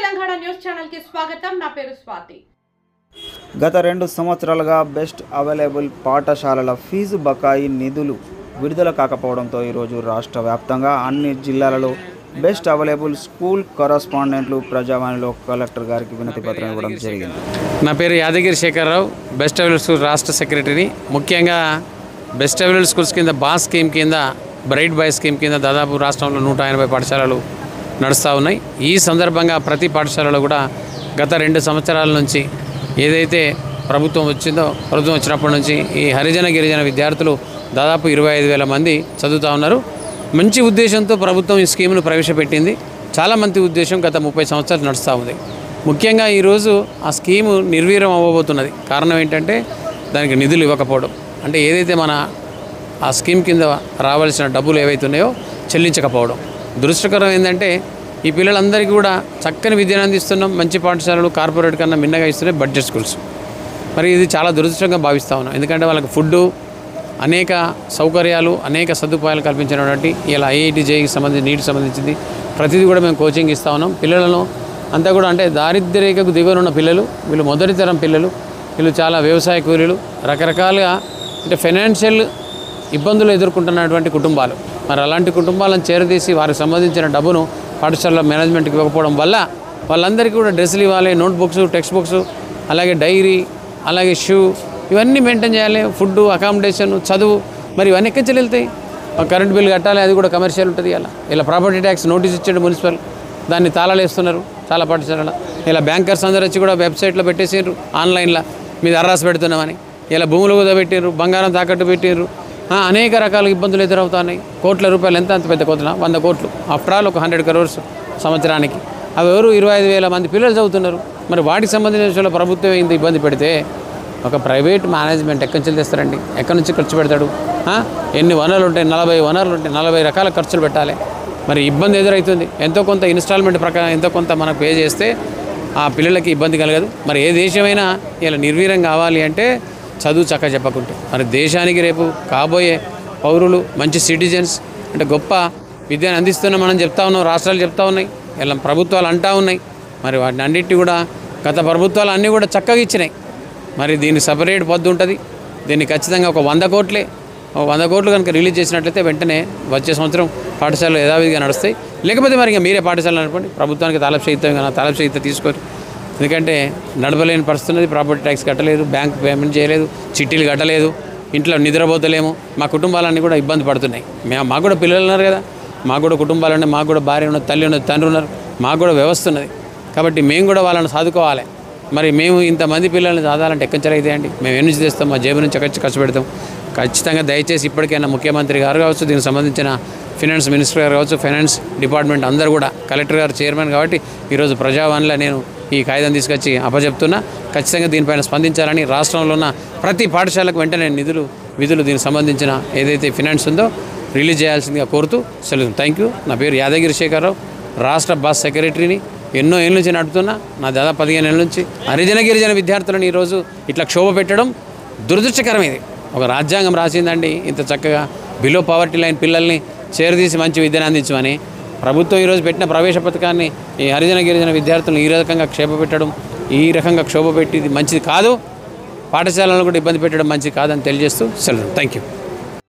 Telangana news channel కి స్వాగతం. నా పేరు స్వాతి. గత 2 సంవత్సరాలుగా బెస్ట్ అవైలబుల్ పాఠశాలల ఫీజు బకాయి నిధులు విడుదల కాకపోవడంతో ఈరోజు రాష్ట్ర వ్యాప్తంగా అన్ని జిల్లాలలో బెస్ట్ అవైలబుల్ స్కూల్ కరస్పాండెంట్లు ప్రజావాణిలో కలెక్టర్ గారికి వినతి పత్రం ఇవ్వడం జరిగింది. నా పేరు Yadagiri Sekhar Rao, best available school రాష్ట్ర సెక్రటరీని. ముఖ్యంగా బెస్ట్ అవైలబుల్ స్కూల్స్ కింద బాస్ స్కీమ్ కింద, బ్రైట్ బాయ్ స్కీమ్ కింద దాదాపు రాష్ట్రంలో 180 పాఠశాలలు నడుస్తూ ఉన్నాయి. ఈ సందర్భంగా ప్రతి పాఠశాలలో కూడా గత 2 సంవత్సరాల నుంచి ఏదైతే ప్రభుత్వం వచ్చినప్పటి నుంచి ఈ హరిజన గిరిజన విద్యార్థులు దాదాపు 25,000 మంది చదువుతూ ఉన్నారు. మంచి ఉద్దేశంతో ప్రభుత్వం ఈ స్కీమ్ను ప్రవేశపెట్టింది. చాలా మంచి ఉద్దేశం గత 30 సంవత్సరాలు నడుస్తూ ఉంది. ముఖ్యంగా ఈరోజు ఆ స్కీము నిర్వీర్యం అవ్వబోతున్నది. కారణం ఏంటంటే దానికి నిధులు ఇవ్వకపోవడం, అంటే ఏదైతే మన ఆ స్కీమ్ కింద రావాల్సిన డబ్బులు ఏవైతే ఉన్నాయో చెల్లించకపోవడం. దురదృష్టకరం ఏంటంటే ఈ పిల్లలందరికీ కూడా చక్కని విద్యను అందిస్తున్నాం. మంచి పాఠశాలలు కార్పొరేట్ కన్నా మిన్నగా ఇస్తున్నాయి బడ్జెట్ స్కూల్స్. మరి ఇది చాలా దురదృష్టంగా భావిస్తూ ఉన్నాం. ఎందుకంటే వాళ్ళకి ఫుడ్డు, అనేక సౌకర్యాలు, అనేక సదుపాయాలు కల్పించినటువంటి ఇలా ఐఐటి జేఈకి సంబంధించి, నీటికి సంబంధించింది ప్రతిదీ కూడా మేము కోచింగ్ ఇస్తూ ఉన్నాం. పిల్లలను అంతా కూడా అంటే దారిద్ర్య రేఖకు దిగువన ఉన్న పిల్లలు, వీళ్ళు మొదటి తరం పిల్లలు, వీళ్ళు చాలా వ్యవసాయ కూలీలు, రకరకాలుగా అంటే ఫైనాన్షియల్ ఇబ్బందులు ఎదుర్కొంటున్నటువంటి కుటుంబాలు. మరి అలాంటి కుటుంబాలను చేరదీసి వారికి సంబంధించిన డబ్బును పాఠశాల మేనేజ్మెంట్కి ఇవ్వకపోవడం వల్ల వాళ్ళందరికీ కూడా డ్రెస్సులు ఇవ్వాలి, నోట్బుక్స్, టెక్స్ట్ బుక్స్, అలాగే డైరీ, అలాగే షూ, ఇవన్నీ మెయింటైన్ చేయాలి. ఫుడ్, అకామిడేషన్, చదువు, మరి ఇవన్నీ ఎక్కడి నుంచి వెళ్తాయి? కరెంట్ బిల్ కట్టాలి, అది కూడా కమర్షియల్ ఉంటుంది. ఇలా ప్రాపర్టీ ట్యాక్స్ నోటీస్ ఇచ్చాడు మున్సిపల్, దాన్ని తాళాలు వేస్తున్నారు చాలా పాఠశాలలో. ఇలా బ్యాంకర్స్ అందరూ వచ్చి కూడా వెబ్సైట్లో పెట్టేసారు ఆన్లైన్లో మీద అర్రాసి పెడుతున్నామని. ఇలా భూములు కూడా పెట్టారు, బంగారం తాకట్టు పెట్టారు. అనేక రకాల ఇబ్బందులు ఎదురవుతున్నాయి. కోట్ల రూపాయలు, ఎంత పెద్ద కోట్ల 100 కోట్లు, ఆఫ్టర్ ఆల్ ఒక 100 crores సంవత్సరానికి. అవి ఎవరు 25,000 మంది పిల్లలు చదువుతున్నారు. మరి వాటికి సంబంధించిన విషయంలో ప్రభుత్వం ఇంత ఇబ్బంది పెడితే ఒక ప్రైవేట్ మేనేజ్మెంట్ ఎక్కడి నుంచి తెస్తారండి? ఎక్కడి నుంచి ఖర్చు పెడతాడు? ఎన్ని వనరులు ఉంటాయి? 40 వనరులు ఉంటాయి, 40 రకాల ఖర్చులు పెట్టాలి. మరి ఇబ్బంది ఎదురవుతుంది. ఎంతో కొంత ఇన్స్టాల్మెంట్ ప్రకారం ఎంతో కొంత మనకు పే చేస్తే ఆ పిల్లలకి ఇబ్బంది కలగదు. మరి ఏ దేశమైనా ఇలా నిర్వీర్యం కావాలి అంటే చదువు చక్కగా చెప్పకుంటే, మరి దేశానికి రేపు కాబోయే పౌరులు, మంచి సిటిజన్స్, అంటే గొప్ప విద్యను అందిస్తున్నాం మనం చెప్తా ఉన్నాం, రాష్ట్రాలు చెప్తా ఉన్నాయి, ఇలా ప్రభుత్వాలు అంటూ ఉన్నాయి. మరి వాటిని అన్నిటి కూడా గత ప్రభుత్వాలు అన్నీ కూడా చక్కగా ఇచ్చినాయి. మరి దీనికి సపరేట్ పద్దు ఉంటుంది. దీన్ని ఖచ్చితంగా ఒక 100 కోట్లు కనుక రిలీజ్ చేసినట్లయితే వెంటనే వచ్చే సంవత్సరం పాఠశాలలు యథావిధిగా నడుస్తాయి. లేకపోతే మరి ఇంకా మీరే పాఠశాలలు నడపండి. ప్రభుత్వానికి తాలపు చేయితం తీసుకొని, ఎందుకంటే నడపలేని పరిస్థితున్నది. ప్రాపర్టీ ట్యాక్స్ కట్టలేదు, బ్యాంక్ పేమెంట్ చేయలేదు, చిట్టీలు కట్టలేదు, ఇంట్లో నిద్రపోతలేము. మా కుటుంబాలన్నీ కూడా ఇబ్బంది పడుతున్నాయి. మాకు కూడా పిల్లలు ఉన్నారు కదా, మాకు కూడా కుటుంబాలు ఉన్నాయి, మాకు కూడా భార్య ఉన్నది, తల్లి ఉన్నది, తండ్రి ఉన్నారు, మాకు కూడా వ్యవస్థ ఉన్నది. కాబట్టి మేము కూడా వాళ్ళని సాదుకోవాలి. మరి మేము ఇంతమంది పిల్లల్ని చదవాలంటే ఎక్కడి అయితే అండి? మేము ఎన్ని నుంచి తెస్తాం? మా జేబు నుంచి ఖర్చు పెడతాం. ఖచ్చితంగా దయచేసి ఇప్పటికైనా ముఖ్యమంత్రి గారు కావచ్చు, దీనికి సంబంధించిన ఫైనాన్స్ మినిస్టర్ గారు కావచ్చు, ఫైనాన్స్ డిపార్ట్మెంట్ అందరూ కూడా, కలెక్టర్ గారు చైర్మన్ కాబట్టి ఈరోజు ప్రజావాణిలో నేను ఈ కాగితం తీసుకొచ్చి అప్పచెప్తున్నా. ఖచ్చితంగా దీనిపైన స్పందించాలని, రాష్ట్రంలో ఉన్న ప్రతి పాఠశాలకు వెంటనే విధులు దీనికి సంబంధించిన ఏదైతే ఫైనాన్స్ ఉందో రిలీజ్ చేయాల్సిందిగా కోరుతూ సెలవు. Thank you. నా పేరు యాదగిరి శేఖర్రావు, రాష్ట్ర బాస్ సెక్రటరీని. ఎన్నో ఏళ్ళ నుంచి నడుపుతున్నా. నా దాదాపు 15 ఏళ్ళ నుంచి హరిజన గిరిజన విద్యార్థులను ఈరోజు ఇట్లా క్షోభ పెట్టడం దురదృష్టకరం. ఇది ఒక రాజ్యాంగం రాసిందండి ఇంత చక్కగా బిలో పవర్టీ లైన్ పిల్లల్ని చేరదీసి మంచి విద్యను అందించమని. ప్రభుత్వం ఈరోజు పెట్టిన ప్రవేశ పథకాన్ని ఈ హరిజన గిరిజన విద్యార్థులను ఈ రకంగా ఈ రకంగా క్షోభ పెట్టి ఇది మంచిది కాదు. పాఠశాలలను కూడా ఇబ్బంది పెట్టడం మంచిది కాదని తెలియజేస్తూ సెలవు. Thank you.